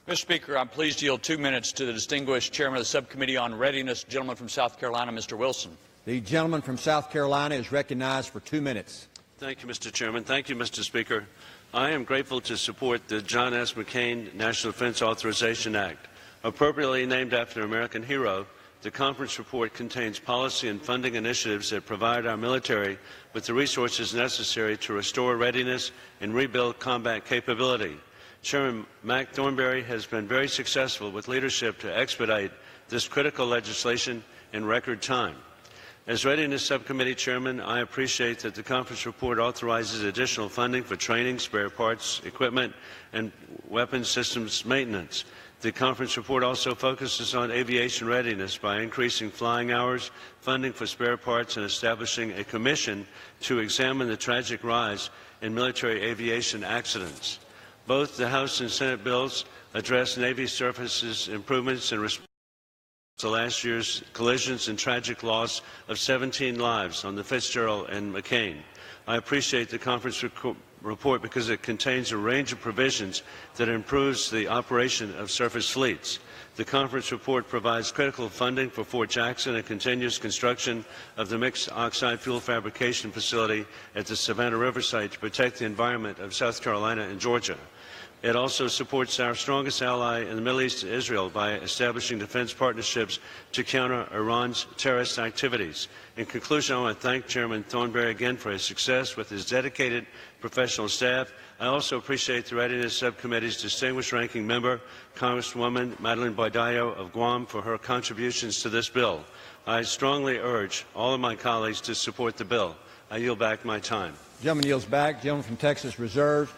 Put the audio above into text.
Mr. Speaker, I'm pleased to yield 2 minutes to the distinguished chairman of the Subcommittee on Readiness, the gentleman from South Carolina, Mr. Wilson. The gentleman from South Carolina is recognized for 2 minutes. Thank you, Mr. Chairman. Thank you, Mr. Speaker. I am grateful to support the John S. McCain National Defense Authorization Act. Appropriately named after an American hero, the conference report contains policy and funding initiatives that provide our military with the resources necessary to restore readiness and rebuild combat capability. Chairman Mac Thornberry has been very successful with leadership to expedite this critical legislation in record time. As Readiness Subcommittee Chairman, I appreciate that the conference report authorizes additional funding for training, spare parts, equipment, and weapons systems maintenance. The conference report also focuses on aviation readiness by increasing flying hours, funding for spare parts, and establishing a commission to examine the tragic rise in military aviation accidents. Both the House and Senate bills address Navy surfaces improvements in response to last year's collisions and tragic loss of 17 lives on the Fitzgerald and McCain. I appreciate the conference report because it contains a range of provisions that improves the operation of surface fleets. The conference report provides critical funding for Fort Jackson and continuous construction of the mixed oxide fuel fabrication facility at the Savannah River site to protect the environment of South Carolina and Georgia. It also supports our strongest ally in the Middle East, Israel, by establishing defense partnerships to counter Iran's terrorist activities. In conclusion, I want to thank Chairman Thornberry again for his success with his dedicated professional staff. I also appreciate the Readiness Subcommittee's distinguished ranking member, Congresswoman Madeline Boidayo of Guam, for her contributions to this bill. I strongly urge all of my colleagues to support the bill. I yield back my time. The gentleman yields back. The gentleman from Texas reserves.